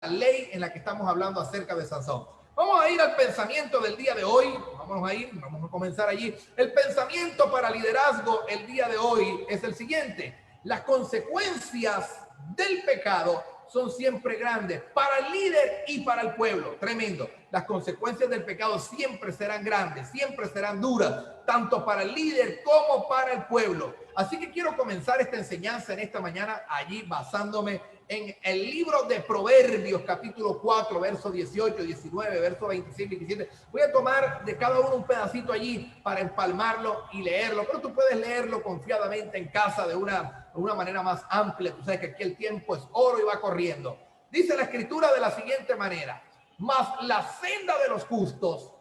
ley en la que estamos hablando acerca de Sansón. Vamos a ir al pensamiento del día de hoy. Vamos a comenzar allí. El pensamiento para liderazgo el día de hoy es el siguiente: las consecuencias del pecado son siempre grandes para el líder y para el pueblo. Tremendo. Las consecuencias del pecado siempre serán grandes, siempre serán duras, tanto para el líder como para el pueblo. Así que quiero comenzar esta enseñanza en esta mañana allí basándome en el libro de Proverbios, capítulo 4, verso 18, 19, verso 26, 27. Voy a tomar de cada uno un pedacito allí para empalmarlo y leerlo, pero tú puedes leerlo confiadamente en casa de una manera más amplia. Tú sabes que aquí el tiempo es oro y va corriendo. Dice la escritura de la siguiente manera: mas la senda de los justos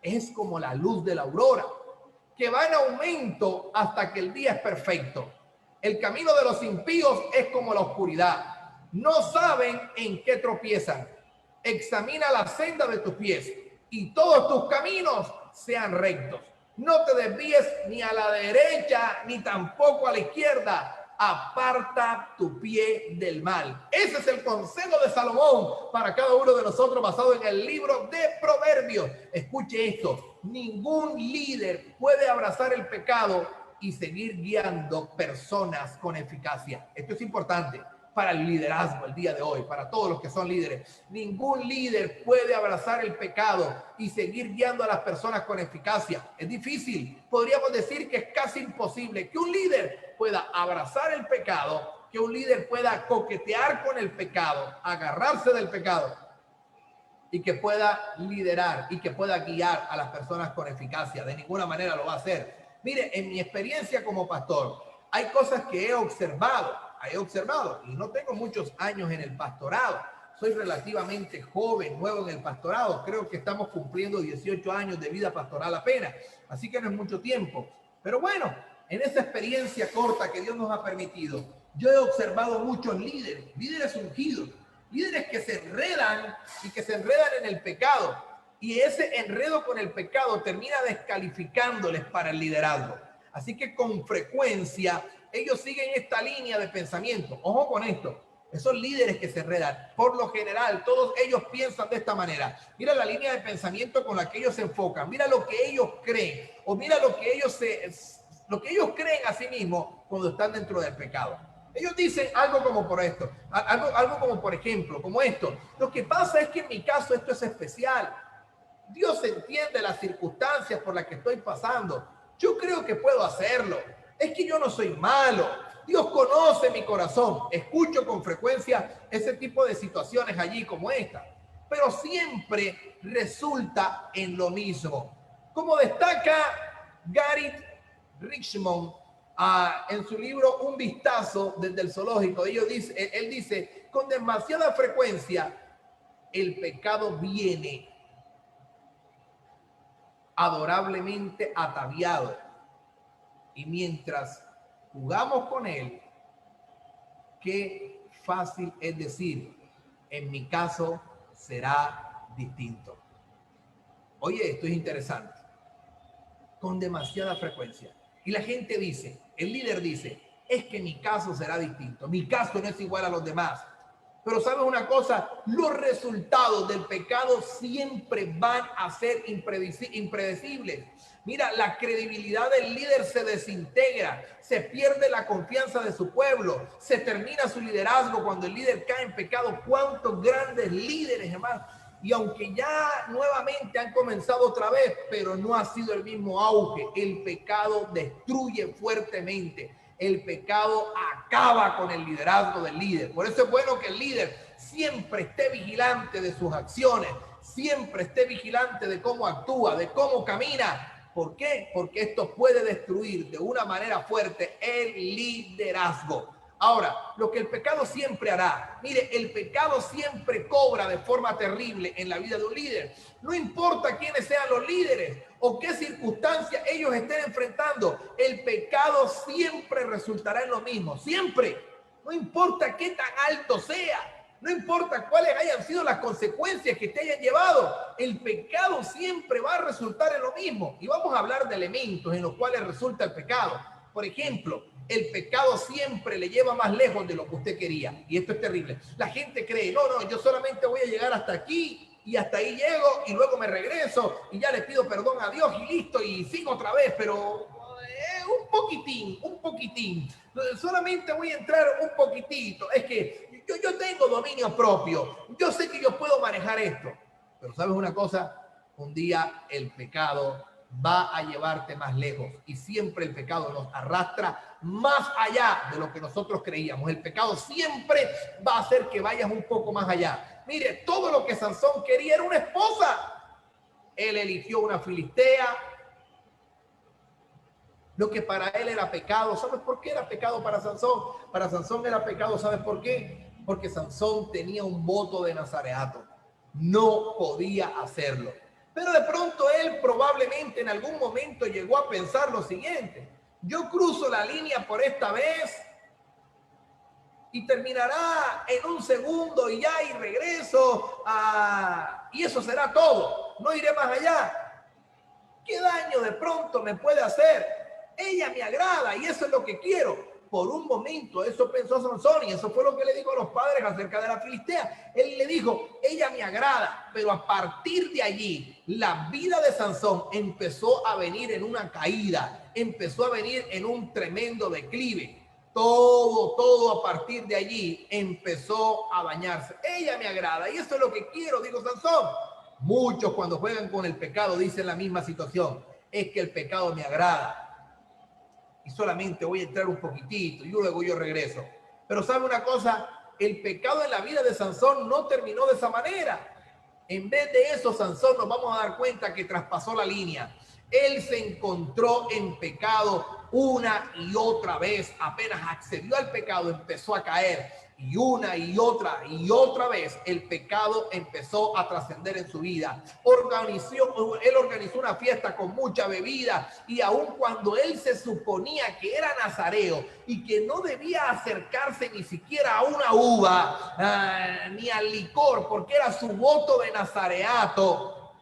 es como la luz de la aurora, que va en aumento hasta que el día es perfecto. El camino de los impíos es como la oscuridad. No saben en qué tropiezan. Examina la senda de tus pies y todos tus caminos sean rectos. No te desvíes ni a la derecha ni tampoco a la izquierda. Aparta tu pie del mal. Ese es el consejo de Salomón para cada uno de nosotros, basado en el libro de Proverbios. Escuche esto: ningún líder puede abrazar el pecado y seguir guiando personas con eficacia. Esto es importante para el liderazgo el día de hoy, para todos los que son líderes. Ningún líder puede abrazar el pecado y seguir guiando a las personas con eficacia. Es difícil, podríamos decir que es casi imposible que un líder pueda abrazar el pecado, que un líder pueda coquetear con el pecado, agarrarse del pecado y que pueda liderar y que pueda guiar a las personas con eficacia. De ninguna manera lo va a hacer. Mire, en mi experiencia como pastor, hay cosas que he observado y no tengo muchos años en el pastorado. Soy relativamente joven, nuevo en el pastorado. Creo que estamos cumpliendo 18 años de vida pastoral apenas, así que no es mucho tiempo. Pero bueno, en esa experiencia corta que Dios nos ha permitido, yo he observado muchos líderes ungidos, líderes que se enredan en el pecado, y ese enredo con el pecado termina descalificándoles para el liderazgo. Así que con frecuencia ellos siguen esta línea de pensamiento. Ojo con esto: esos líderes que se enredan, por lo general, todos ellos piensan de esta manera. Mira la línea de pensamiento con la que ellos se enfocan. Mira lo que ellos creen, o mira lo que ellos creen a sí mismos cuando están dentro del pecado. Ellos dicen algo como por esto, algo como por ejemplo, como esto: lo que pasa es que en mi caso esto es especial. Dios entiende las circunstancias por las que estoy pasando. Yo creo que puedo hacerlo. Es que yo no soy malo. Dios conoce mi corazón. Escucho con frecuencia ese tipo de situaciones allí como esta. Pero siempre resulta en lo mismo. Como destaca Gary Richmond en su libro Un vistazo desde el zoológico, él dice, con demasiada frecuencia el pecado viene adorablemente ataviado, y mientras jugamos con él, qué fácil es decir: en mi caso será distinto. Oye, esto es interesante. Con demasiada frecuencia. Y la gente dice, el líder dice: es que mi caso será distinto, mi caso no es igual a los demás. Pero ¿sabes una cosa? Los resultados del pecado siempre van a ser impredecibles. Mira, la credibilidad del líder se desintegra, se pierde la confianza de su pueblo, se termina su liderazgo cuando el líder cae en pecado. ¿Cuántos grandes líderes, hermano? Y aunque ya nuevamente han comenzado otra vez, pero no ha sido el mismo auge. El pecado destruye fuertemente. El pecado acaba con el liderazgo del líder. Por eso es bueno que el líder siempre esté vigilante de sus acciones, siempre esté vigilante de cómo actúa, de cómo camina. ¿Por qué? Porque esto puede destruir de una manera fuerte el liderazgo. Ahora, lo que el pecado siempre hará, mire, el pecado siempre cobra de forma terrible en la vida de un líder. No importa quiénes sean los líderes o qué circunstancias ellos estén enfrentando, el pecado siempre resultará en lo mismo, siempre. No importa qué tan alto sea, no importa cuáles hayan sido las consecuencias que te hayan llevado, el pecado siempre va a resultar en lo mismo. Y vamos a hablar de elementos en los cuales resulta el pecado. Por ejemplo, El pecado siempre le lleva más lejos de lo que usted quería. Y esto es terrible. La gente cree, no, yo solamente voy a llegar hasta aquí y hasta ahí llego y luego me regreso y ya le pido perdón a Dios y listo y sigo otra vez, pero un poquitín. Solamente voy a entrar un poquitito. Es que yo tengo dominio propio. Yo sé que yo puedo manejar esto. Pero ¿sabes una cosa? Un día el pecado va a llevarte más lejos y siempre el pecado nos arrastra más allá de lo que nosotros creíamos. El pecado siempre va a hacer que vayas un poco más allá. Mire, todo lo que Sansón quería era una esposa. Él eligió una filistea. Lo que para él era pecado. ¿Sabes por qué era pecado para Sansón? Para Sansón era pecado, ¿sabes por qué? Porque Sansón tenía un voto de nazareato. No podía hacerlo. Pero de pronto él probablemente en algún momento llegó a pensar lo siguiente: yo cruzo la línea por esta vez y terminará en un segundo y ya y regreso y eso será todo, no iré más allá. ¿Qué daño de pronto me puede hacer? Ella me agrada y eso es lo que quiero. Por un momento eso pensó Sansón y eso fue lo que le dijo a los padres acerca de la filistea. Él le dijo, ella me agrada, pero a partir de allí la vida de Sansón empezó a venir en una caída, empezó a venir en un tremendo declive. Todo a partir de allí empezó a dañarse. Ella me agrada y eso es lo que quiero, dijo Sansón. Muchos cuando juegan con el pecado dicen la misma situación: es que el pecado me agrada y solamente voy a entrar un poquitito y luego yo regreso. Pero ¿sabe una cosa? El pecado en la vida de Sansón no terminó de esa manera. En vez de eso, Sansón, nos vamos a dar cuenta que traspasó la línea. Él se encontró en pecado una y otra vez. Apenas accedió al pecado, empezó a caer. Y una y otra vez el pecado empezó a trascender en su vida. Él organizó una fiesta con mucha bebida y aun cuando él se suponía que era nazareo y que no debía acercarse ni siquiera a una uva ni al licor porque era su voto de nazareato,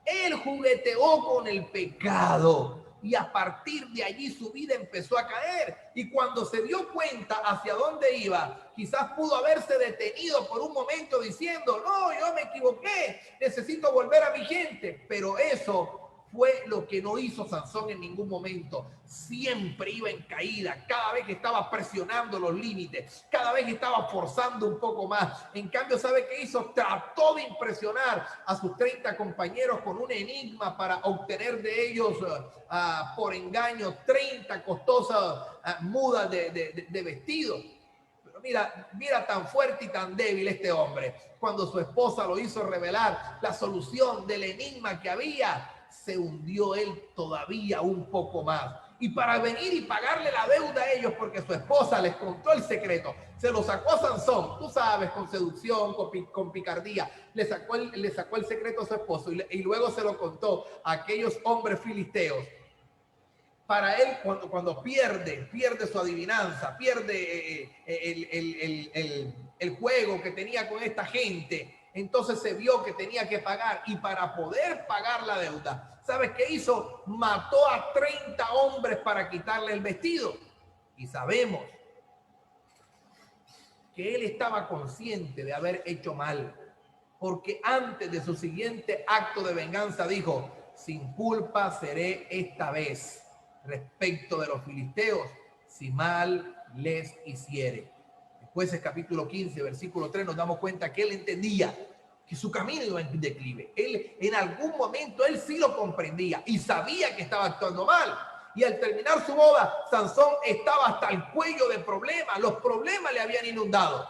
él jugueteó con el pecado. Y a partir de allí su vida empezó a caer. Y cuando se dio cuenta hacia dónde iba, quizás pudo haberse detenido por un momento diciendo, no, yo me equivoqué, necesito volver a mi gente. Pero eso fue lo que no hizo Sansón en ningún momento. Siempre iba en caída, cada vez que estaba presionando los límites, cada vez que estaba forzando un poco más. En cambio, ¿sabe qué hizo? Trató de impresionar a sus 30 compañeros con un enigma para obtener de ellos por engaño 30 costosas mudas de vestido. Pero mira tan fuerte y tan débil este hombre. Cuando su esposa lo hizo revelar la solución del enigma que había, se hundió él todavía un poco más. Y para venir y pagarle la deuda a ellos, porque su esposa les contó el secreto, se lo sacó a Sansón, tú sabes, con seducción, con picardía, le sacó el secreto a su esposo y luego se lo contó a aquellos hombres filisteos. Para él, cuando pierde su adivinanza, pierde el juego que tenía con esta gente, entonces se vio que tenía que pagar. Y para poder pagar la deuda, ¿sabes qué hizo? Mató a 30 hombres para quitarle el vestido. Y sabemos que él estaba consciente de haber hecho mal, porque antes de su siguiente acto de venganza dijo, sin culpa seré esta vez respecto de los filisteos, si mal les hiciere. En Jueces capítulo 15, versículo 3, nos damos cuenta que él entendía que su camino iba en declive. Él, en algún momento, él sí lo comprendía y sabía que estaba actuando mal. Y al terminar su boda, Sansón estaba hasta el cuello de problemas. Los problemas le habían inundado.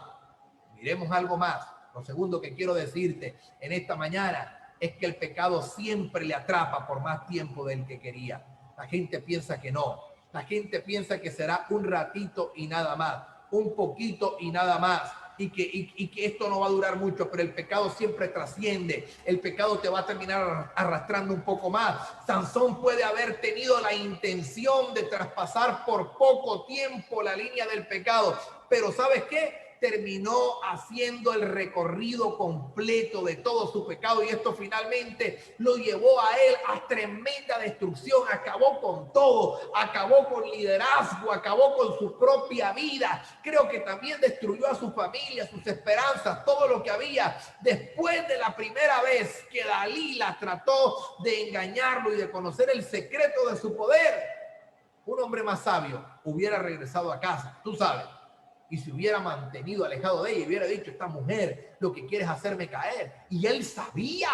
Miremos algo más. Lo segundo que quiero decirte en esta mañana es que el pecado siempre le atrapa por más tiempo del que quería. La gente piensa que no. La gente piensa que será un ratito y nada más, un poquito y nada más, y que esto no va a durar mucho, pero el pecado siempre trasciende. El pecado te va a terminar arrastrando un poco más. Sansón puede haber tenido la intención de traspasar por poco tiempo la línea del pecado, pero ¿sabes qué? terminó haciendo el recorrido completo de todo su pecado y esto finalmente lo llevó a él a tremenda destrucción. Acabó con todo, acabó con liderazgo, acabó con su propia vida. Creo que también destruyó a su familia, sus esperanzas, todo lo que había. Después de la primera vez que Dalila trató de engañarlo y de conocer el secreto de su poder, un hombre más sabio hubiera regresado a casa, tú sabes, y se hubiera mantenido alejado de ella y hubiera dicho: esta mujer lo que quiere es hacerme caer. Y él sabía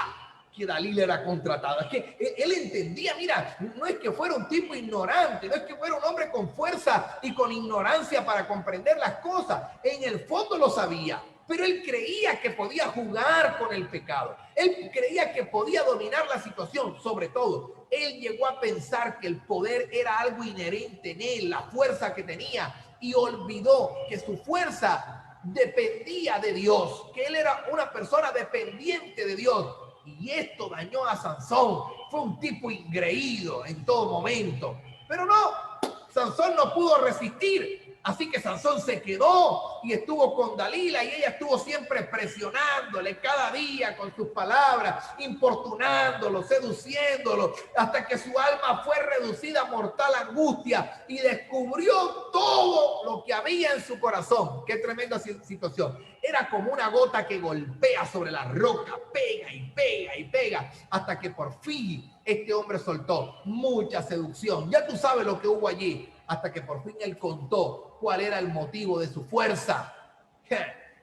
que Dalila era contratada. Es que él entendía, mira, no es que fuera un tipo ignorante, no es que fuera un hombre con fuerza y con ignorancia para comprender las cosas. En el fondo lo sabía, pero él creía que podía jugar con el pecado. Él creía que podía dominar la situación. Sobre todo, él llegó a pensar que el poder era algo inherente en él, la fuerza que tenía, y olvidó que su fuerza dependía de Dios, que él era una persona dependiente de Dios. Y esto dañó a Sansón. Fue un tipo ingreído en todo momento. Pero no, Sansón no pudo resistir. Así que Sansón se quedó y estuvo con Dalila y ella estuvo siempre presionándole cada día con sus palabras, importunándolo, seduciéndolo, hasta que su alma fue reducida a mortal angustia y descubrió todo lo que había en su corazón. Qué tremenda situación. Era como una gota que golpea sobre la roca, pega y pega y pega, hasta que por fin este hombre soltó mucha seducción. Ya tú sabes lo que hubo allí, hasta que por fin él contó cuál era el motivo de su fuerza.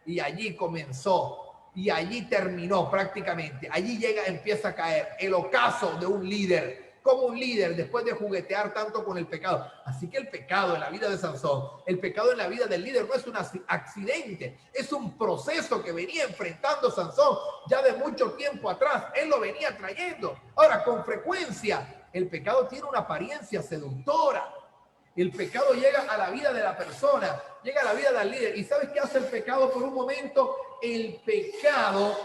Y allí comenzó, y allí terminó prácticamente. Allí empieza a caer el ocaso de un líder. Como un líder, después de juguetear tanto con el pecado. Así que el pecado en la vida de Sansón, el pecado en la vida del líder no es un accidente, es un proceso que venía enfrentando Sansón ya de mucho tiempo atrás. Él lo venía trayendo. Ahora, con frecuencia, el pecado tiene una apariencia seductora. El pecado llega a la vida de la persona, llega a la vida del líder. ¿Y sabes qué hace el pecado por un momento? El pecado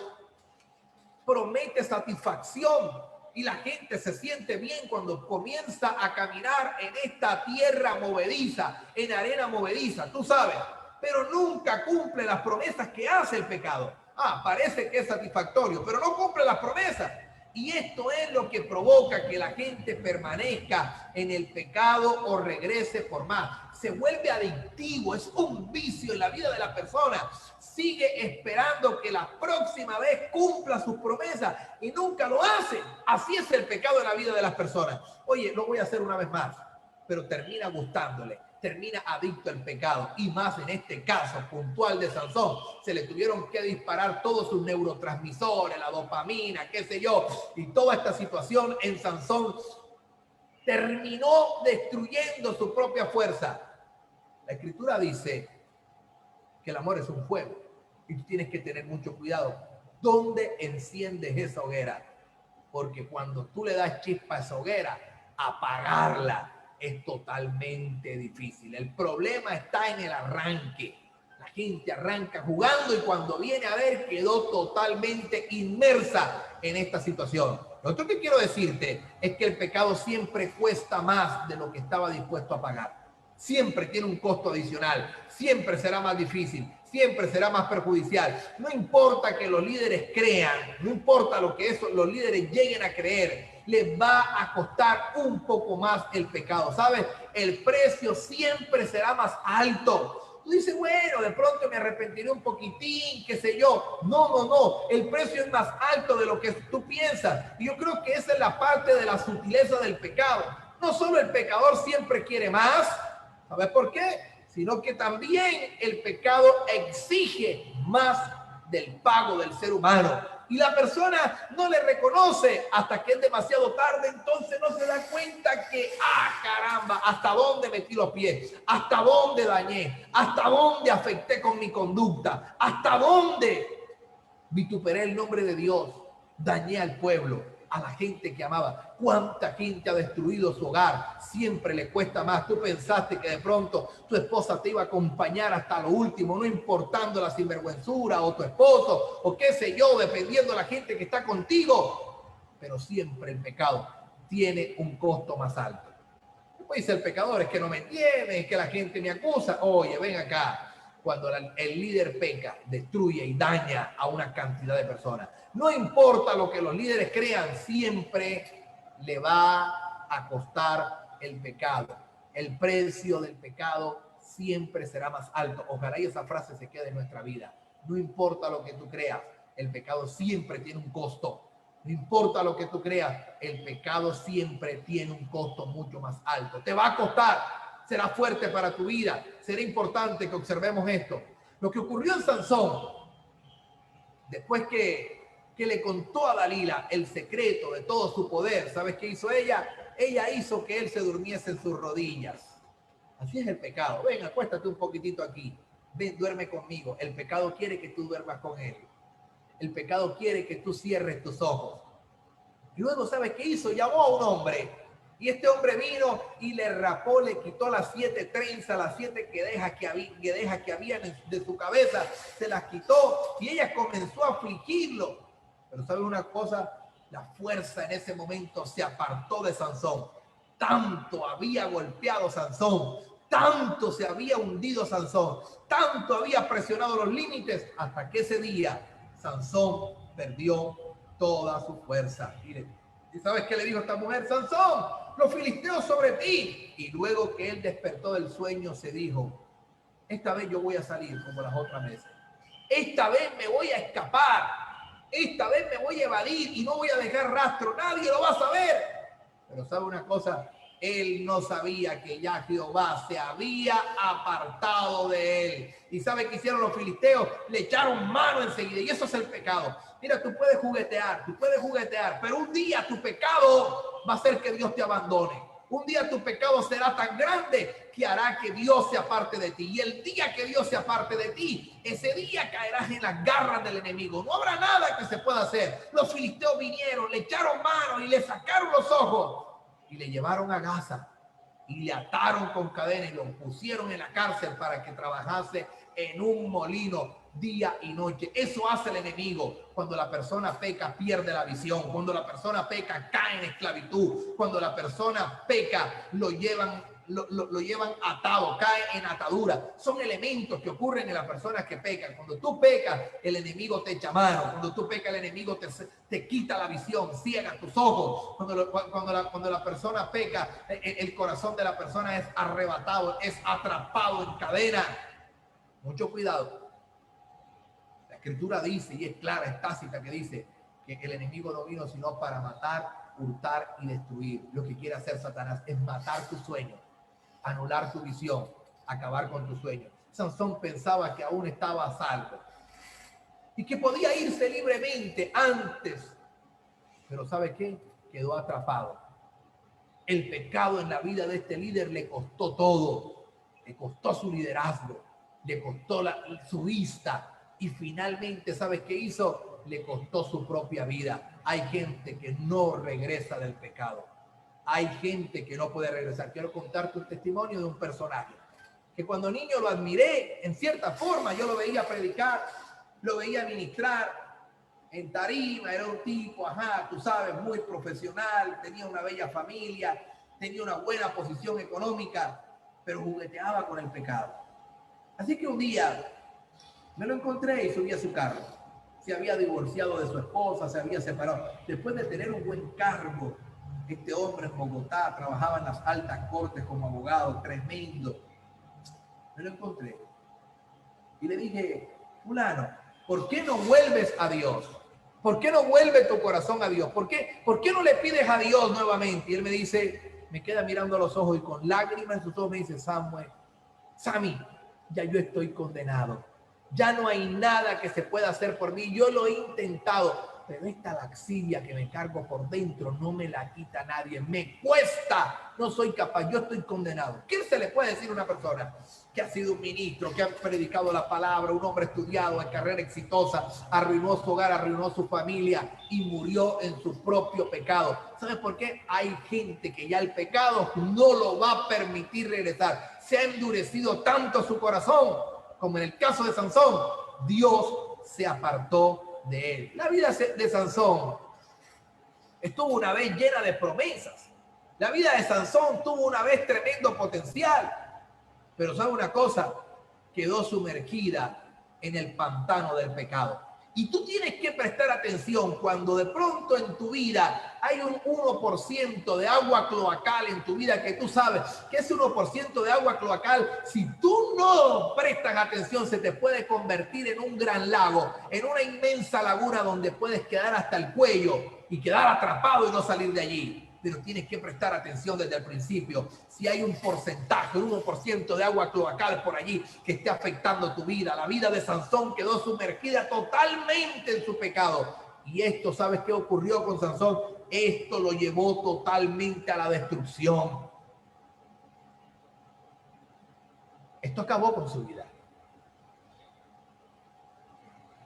promete satisfacción. Y la gente se siente bien cuando comienza a caminar en esta tierra movediza, en arena movediza, tú sabes, pero nunca cumple las promesas que hace el pecado. Parece que es satisfactorio, pero no cumple las promesas. Y esto es lo que provoca que la gente permanezca en el pecado o regrese por más. Se vuelve adictivo, es un vicio en la vida de la persona. Sigue esperando que la próxima vez cumpla sus promesas y nunca lo hace. Así es el pecado en la vida de las personas. Oye, lo voy a hacer una vez más, pero termina gustándole, termina adicto al pecado. Y más en este caso puntual de Sansón, se le tuvieron que disparar todos sus neurotransmisores, la dopamina, qué sé yo, y toda esta situación en Sansón terminó destruyendo su propia fuerza. La Escritura dice que el amor es un fuego y tú tienes que tener mucho cuidado dónde enciendes esa hoguera, porque cuando tú le das chispa a esa hoguera, apagarla es totalmente difícil. El problema está en el arranque. La gente arranca jugando y cuando viene a ver quedó totalmente inmersa en esta situación. Lo otro que quiero decirte es que el pecado siempre cuesta más de lo que estaba dispuesto a pagar. Siempre tiene un costo adicional, siempre será más difícil, siempre será más perjudicial. No importa que los líderes crean, no importa lo que los líderes lleguen a creer, les va a costar un poco más el pecado, ¿sabes? El precio siempre será más alto. Tú dices, bueno, de pronto me arrepentiré un poquitín, qué sé yo. No, el precio es más alto de lo que tú piensas. Y yo creo que esa es la parte de la sutileza del pecado. No solo el pecador siempre quiere más, ¿sabes por qué? Sino que también el pecado exige más del pago del ser humano. Y la persona no le reconoce hasta que es demasiado tarde, entonces no se da cuenta que, caramba, hasta dónde metí los pies, hasta dónde dañé, hasta dónde afecté con mi conducta, hasta dónde vituperé el nombre de Dios, dañé al pueblo, a la gente que amaba. ¿Cuánta gente ha destruido su hogar? Siempre le cuesta más. Tú pensaste que de pronto tu esposa te iba a acompañar hasta lo último, no importando la sinvergüenzura, o tu esposo, o qué sé yo, dependiendo de la gente que está contigo. Pero siempre el pecado tiene un costo más alto. Después dice el pecador, es que no me entiende, es que la gente me acusa. Oye, ven acá. Cuando el líder peca, destruye y daña a una cantidad de personas. No importa lo que los líderes crean, siempre le va a costar el pecado. El precio del pecado siempre será más alto. Ojalá y esa frase se quede en nuestra vida. No importa lo que tú creas, el pecado siempre tiene un costo. No importa lo que tú creas, el pecado siempre tiene un costo mucho más alto. Te va a costar, será fuerte para tu vida. Será importante que observemos esto. Lo que ocurrió en Sansón, después que le contó a Dalila el secreto de todo su poder, ¿sabes qué hizo ella? Ella hizo que él se durmiese en sus rodillas. Así es el pecado. Ven, acuéstate un poquitito aquí. Ven, duerme conmigo. El pecado quiere que tú duermas con él. El pecado quiere que tú cierres tus ojos. Y luego, ¿sabes qué hizo? Llamó a un hombre. Y este hombre vino y le rapó, le quitó las 7 trenzas, las 7 quedejas que había de su cabeza. Se las quitó y ella comenzó a afligirlo. Pero ¿sabes una cosa? La fuerza en ese momento se apartó de Sansón. Tanto había golpeado Sansón, tanto se había hundido Sansón, tanto había presionado los límites, hasta que ese día Sansón perdió toda su fuerza. Miren, ¿y sabes qué le dijo esta mujer? Sansón, los filisteos sobre ti. Y luego que él despertó del sueño, se dijo, esta vez yo voy a salir como las otras veces. Esta vez me voy a escapar. Esta vez me voy a evadir y no voy a dejar rastro. Nadie lo va a saber. Pero ¿sabe una cosa? Él no sabía que ya Jehová se había apartado de él. ¿Y sabe qué hicieron los filisteos? Le echaron mano enseguida. Y eso es el pecado. Mira, tú puedes juguetear, pero un día tu pecado va a hacer que Dios te abandone. Un día tu pecado será tan grande que hará que Dios se aparte de ti. Y el día que Dios se aparte de ti, ese día caerás en las garras del enemigo. No habrá nada que se pueda hacer. Los filisteos vinieron, le echaron mano y le sacaron los ojos. Y le llevaron a Gaza y le ataron con cadenas y lo pusieron en la cárcel para que trabajase en un molino día y noche. Eso hace el enemigo. Cuando la persona peca, pierde la visión. Cuando la persona peca, cae en esclavitud. Cuando la persona peca, lo llevan atado, cae en atadura. Son elementos que ocurren en las personas que pecan. Cuando tú pecas, el enemigo te echa mano. Cuando tú pecas, el enemigo te quita la visión, ciega tus ojos. Cuando la persona peca, el corazón de la persona es arrebatado, es atrapado en cadena. Mucho cuidado. La escritura dice, y es clara, es tácita, que dice que el enemigo no vino sino para matar, hurtar y destruir. Lo que quiere hacer Satanás es matar tu sueño, anular tu visión, acabar con tu sueño. Sansón pensaba que aún estaba a salvo y que podía irse libremente antes, pero ¿sabe qué? Quedó atrapado. El pecado en la vida de este líder le costó todo. Le costó su liderazgo, le costó su vista y finalmente, ¿sabes qué hizo? Le costó su propia vida. Hay gente que no regresa del pecado. Hay gente que no puede regresar. Quiero contarte un testimonio de un personaje que cuando niño lo admiré en cierta forma. Yo lo veía predicar, lo veía ministrar en tarima. Era un tipo, tú sabes, muy profesional, tenía una bella familia, tenía una buena posición económica, pero jugueteaba con el pecado. Así que un día me lo encontré y subí a su carro. Se había divorciado de su esposa, se había separado. Después de tener un buen cargo, este hombre en Bogotá trabajaba en las altas cortes como abogado, tremendo. Me lo encontré y le dije, fulano, ¿por qué no vuelves a Dios? ¿Por qué no vuelve tu corazón a Dios? ¿Por qué no le pides a Dios nuevamente? Y él me dice, me queda mirando a los ojos y con lágrimas en sus ojos me dice, Sammy, ya yo estoy condenado. Ya no hay nada que se pueda hacer por mí. Yo lo he intentado, pero esta laxidia que me cargo por dentro no me la quita nadie. Me cuesta. No soy capaz. Yo estoy condenado. ¿Qué se le puede decir a una persona que ha sido un ministro, que ha predicado la palabra, un hombre estudiado, de carrera exitosa, arruinó su hogar, arruinó su familia y murió en su propio pecado? ¿Sabes por qué? Hay gente que ya el pecado no lo va a permitir regresar. Se ha endurecido tanto su corazón, como en el caso de Sansón, Dios se apartó de él. La vida de Sansón estuvo una vez llena de promesas. La vida de Sansón tuvo una vez tremendo potencial. Pero ¿sabe una cosa? quedó sumergida en el pantano del pecado. Y tú tienes que prestar atención cuando de pronto en tu vida hay un 1% de agua cloacal en tu vida, que tú sabes que ese 1% de agua cloacal, si tú no prestas atención, se te puede convertir en un gran lago, en una inmensa laguna donde puedes quedar hasta el cuello y quedar atrapado y no salir de allí. Pero tienes que prestar atención desde el principio. Si hay un porcentaje, un 1% de agua cloacal por allí que esté afectando tu vida, la vida de Sansón quedó sumergida totalmente en su pecado. Y esto, ¿sabes qué ocurrió con Sansón? Esto lo llevó totalmente a la destrucción. Esto acabó con su vida.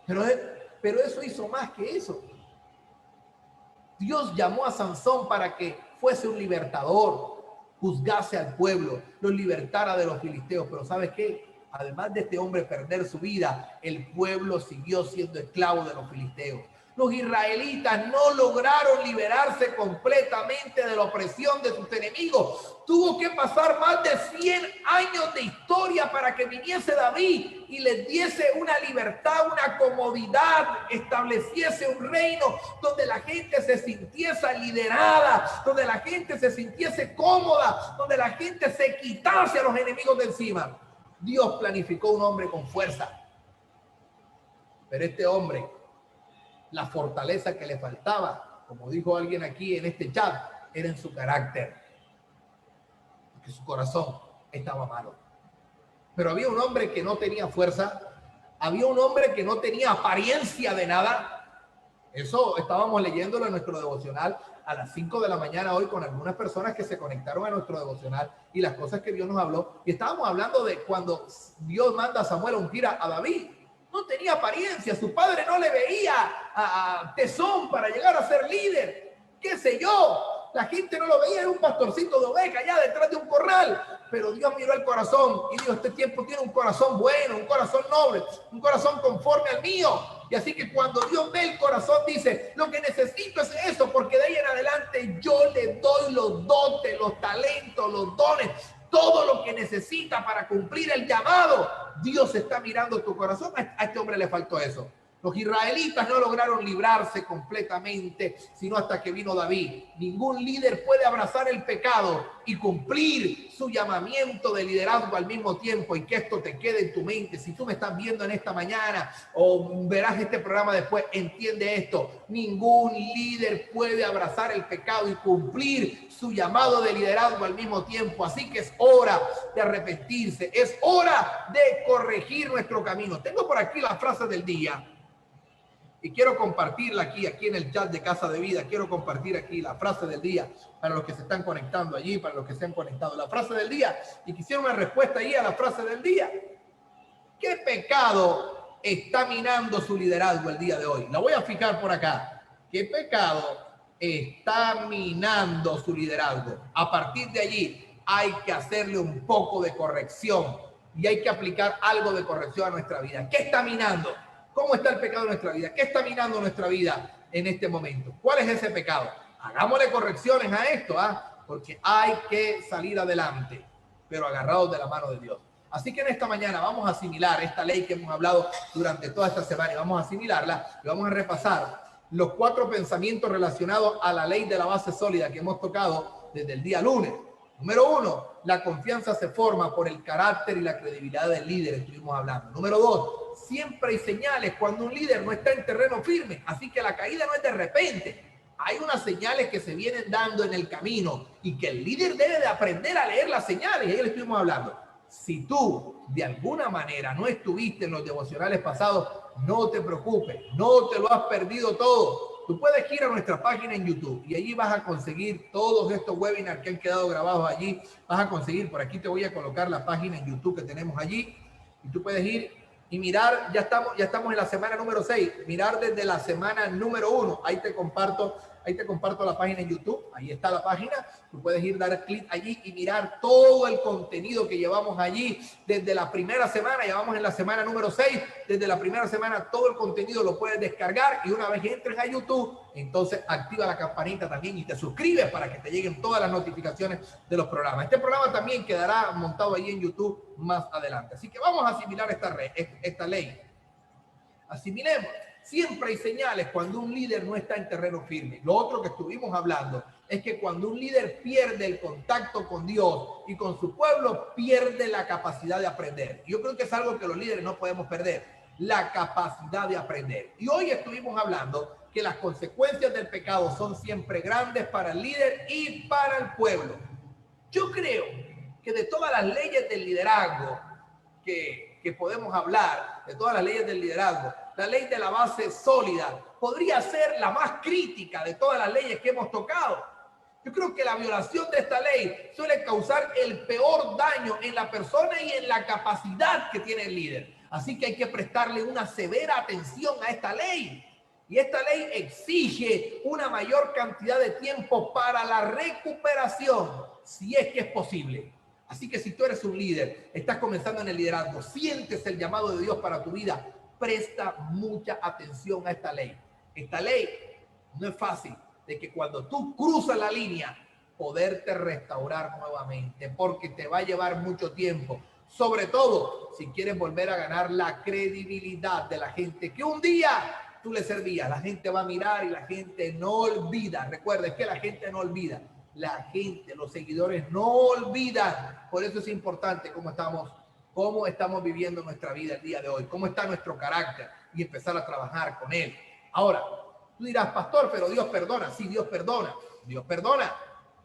Pero eso hizo más que eso. Dios llamó a Sansón para que fuese un libertador, juzgase al pueblo, los libertara de los filisteos. Pero ¿sabes qué? Además de este hombre perder su vida, el pueblo siguió siendo esclavo de los filisteos. Los israelitas no lograron liberarse completamente de la opresión de sus enemigos. Tuvo que pasar más de 100 años de historia para que viniese David y les diese una libertad, una comodidad, estableciese un reino donde la gente se sintiese liderada, donde la gente se sintiese cómoda, donde la gente se quitase a los enemigos de encima. Dios planificó un hombre con fuerza, pero este hombre, la fortaleza que le faltaba, como dijo alguien aquí en este chat, era en su carácter, porque su corazón estaba malo. Pero había un hombre que no tenía fuerza, había un hombre que no tenía apariencia de nada. Eso estábamos leyéndolo en nuestro devocional a las 5 de la mañana hoy con algunas personas que se conectaron a nuestro devocional y las cosas que Dios nos habló. Y estábamos hablando de cuando Dios manda a Samuel a ungir a David. No tenía apariencia, su padre no le veía a tesón para llegar a ser líder, qué sé yo, la gente no lo veía, era un pastorcito de oveja allá detrás de un corral, pero Dios miró el corazón y dijo, este tiempo tiene un corazón bueno, un corazón noble, un corazón conforme al mío. Y así que cuando Dios ve el corazón dice, lo que necesito es eso, porque de ahí en adelante yo le doy los dotes, los talentos, los dones, todo lo que necesita para cumplir el llamado. Dios está mirando tu corazón. A este hombre le faltó eso. Los israelitas no lograron librarse completamente, sino hasta que vino David. Ningún líder puede abrazar el pecado y cumplir su llamamiento de liderazgo al mismo tiempo, y que esto te quede en tu mente. Si tú me estás viendo en esta mañana o verás este programa después, entiende esto. Ningún líder puede abrazar el pecado y cumplir su llamado de liderazgo al mismo tiempo. Así que es hora de arrepentirse, es hora de corregir nuestro camino. Tengo por aquí la frase del día y quiero compartirla aquí en el chat de Casa de Vida. Quiero compartir aquí la frase del día para los que se están conectando allí, para los que se han conectado. La frase del día, y quisiera una respuesta ahí a la frase del día. ¿Qué pecado está minando su liderazgo el día de hoy? La voy a fijar por acá. ¿Qué pecado está minando su liderazgo? A partir de allí hay que hacerle un poco de corrección y hay que aplicar algo de corrección a nuestra vida. ¿Qué está minando? ¿Cómo está el pecado en nuestra vida? ¿Qué está minando nuestra vida en este momento? ¿Cuál es ese pecado? Hagámosle correcciones a esto, porque hay que salir adelante, pero agarrados de la mano de Dios. Así que en esta mañana vamos a asimilar esta ley que hemos hablado durante toda esta semana, y vamos a asimilarla y vamos a repasar los 4 pensamientos relacionados a la ley de la base sólida que hemos tocado desde el día lunes. Número 1, la confianza se forma por el carácter y la credibilidad del líder, estuvimos hablando. Número 2, siempre hay señales cuando un líder no está en terreno firme, así que la caída no es de repente. Hay unas señales que se vienen dando en el camino y que el líder debe de aprender a leer las señales, y ahí le estuvimos hablando. Si tú de alguna manera no estuviste en los devocionales pasados, no te preocupes, no te lo has perdido todo. Tú puedes ir a nuestra página en YouTube y allí vas a conseguir todos estos webinars que han quedado grabados allí. Vas a conseguir, por aquí te voy a colocar la página en YouTube que tenemos allí, y tú puedes ir y mirar. Ya estamos en la semana número 6, mirar desde la semana número 1. Ahí te comparto Ahí te comparto la página en YouTube. Ahí está la página. Tú puedes ir, dar clic allí y mirar todo el contenido que llevamos allí desde la primera semana. Ya vamos en la semana número 6. Desde la primera semana todo el contenido lo puedes descargar y una vez que entres a YouTube, entonces activa la campanita también y te suscribes para que te lleguen todas las notificaciones de los programas. Este programa también quedará montado ahí en YouTube más adelante. Así que vamos a asimilar esta ley. Asimilemos. Siempre hay señales cuando un líder no está en terreno firme. Lo otro que estuvimos hablando es que cuando un líder pierde el contacto con Dios y con su pueblo, pierde la capacidad de aprender. Yo creo que es algo que los líderes no podemos perder, la capacidad de aprender. Y hoy estuvimos hablando que las consecuencias del pecado son siempre grandes para el líder y para el pueblo. Yo creo que de todas las leyes del liderazgo que podemos hablar, de todas las leyes del liderazgo, la ley de la base sólida podría ser la más crítica de todas las leyes que hemos tocado. Yo creo que la violación de esta ley suele causar el peor daño en la persona y en la capacidad que tiene el líder. Así que hay que prestarle una severa atención a esta ley. Y esta ley exige una mayor cantidad de tiempo para la recuperación, si es que es posible. Así que si tú eres un líder, estás comenzando en el liderazgo, sientes el llamado de Dios para tu vida, presta mucha atención a esta ley. Esta ley no es fácil de que cuando tú cruzas la línea, poderte restaurar nuevamente, porque te va a llevar mucho tiempo. Sobre todo, si quieres volver a ganar la credibilidad de la gente que un día tú le servías. La gente va a mirar y la gente no olvida. Recuerda, es que la gente no olvida. La gente, los seguidores no olvidan. Por eso es importante cómo estamos viviendo nuestra vida el día de hoy, cómo está nuestro carácter y empezar a trabajar con él. Ahora, tú dirás, pastor, pero Dios perdona. Sí, Dios perdona. Dios perdona.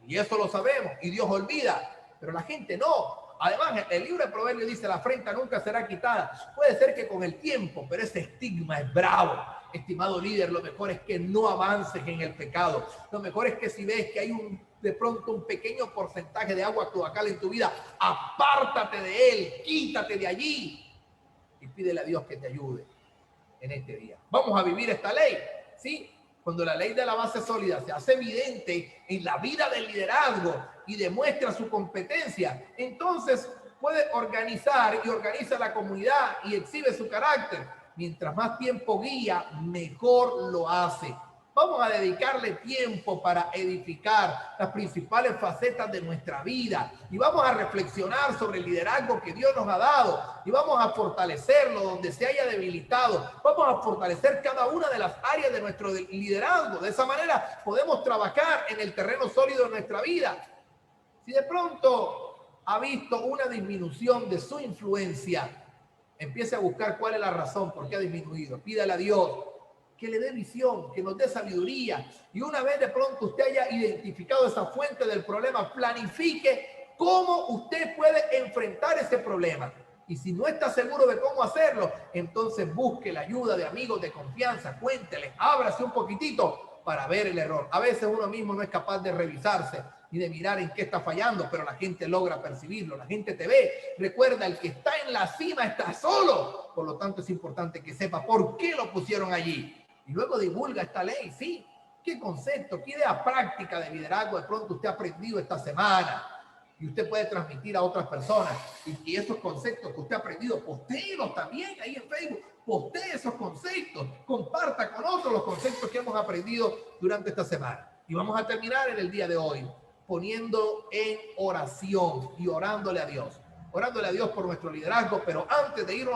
Y eso lo sabemos. Y Dios olvida. Pero la gente no. Además, el libro de Proverbios dice, la afrenta nunca será quitada. Puede ser que con el tiempo, pero ese estigma es bravo. Estimado líder, lo mejor es que no avances en el pecado. Lo mejor es que si ves que hay de pronto un pequeño porcentaje de agua cloacal en tu vida, apártate de él, quítate de allí y pídele a Dios que te ayude en este día. Vamos a vivir esta ley, ¿sí? Cuando la ley de la base sólida se hace evidente en la vida del liderazgo y demuestra su competencia, entonces puede organizar y organiza la comunidad y exhibe su carácter. Mientras más tiempo guía, mejor lo hace. Vamos a dedicarle tiempo para edificar las principales facetas de nuestra vida y vamos a reflexionar sobre el liderazgo que Dios nos ha dado y vamos a fortalecerlo donde se haya debilitado. Vamos a fortalecer cada una de las áreas de nuestro liderazgo. De esa manera podemos trabajar en el terreno sólido de nuestra vida. Si de pronto ha visto una disminución de su influencia, empiece a buscar cuál es la razón por qué ha disminuido. Pídale a Dios que le dé visión, que nos dé sabiduría. Y una vez de pronto usted haya identificado esa fuente del problema, planifique cómo usted puede enfrentar ese problema. Y si no está seguro de cómo hacerlo, entonces busque la ayuda de amigos de confianza, cuéntele, ábrase un poquitito para ver el error. A veces uno mismo no es capaz de revisarse ni de mirar en qué está fallando, pero la gente logra percibirlo, la gente te ve. Recuerda, el que está en la cima está solo. Por lo tanto, es importante que sepa por qué lo pusieron allí. Y luego divulga esta ley, ¿sí? ¿Qué concepto, qué idea práctica de liderazgo de pronto usted ha aprendido esta semana? Y usted puede transmitir a otras personas. Y esos conceptos que usted ha aprendido, postéelos también ahí en Facebook. Postee esos conceptos. Comparta con otros los conceptos que hemos aprendido durante esta semana. Y vamos a terminar en el día de hoy poniendo en oración y orándole a Dios. Orándole a Dios por nuestro liderazgo, pero antes de irnos a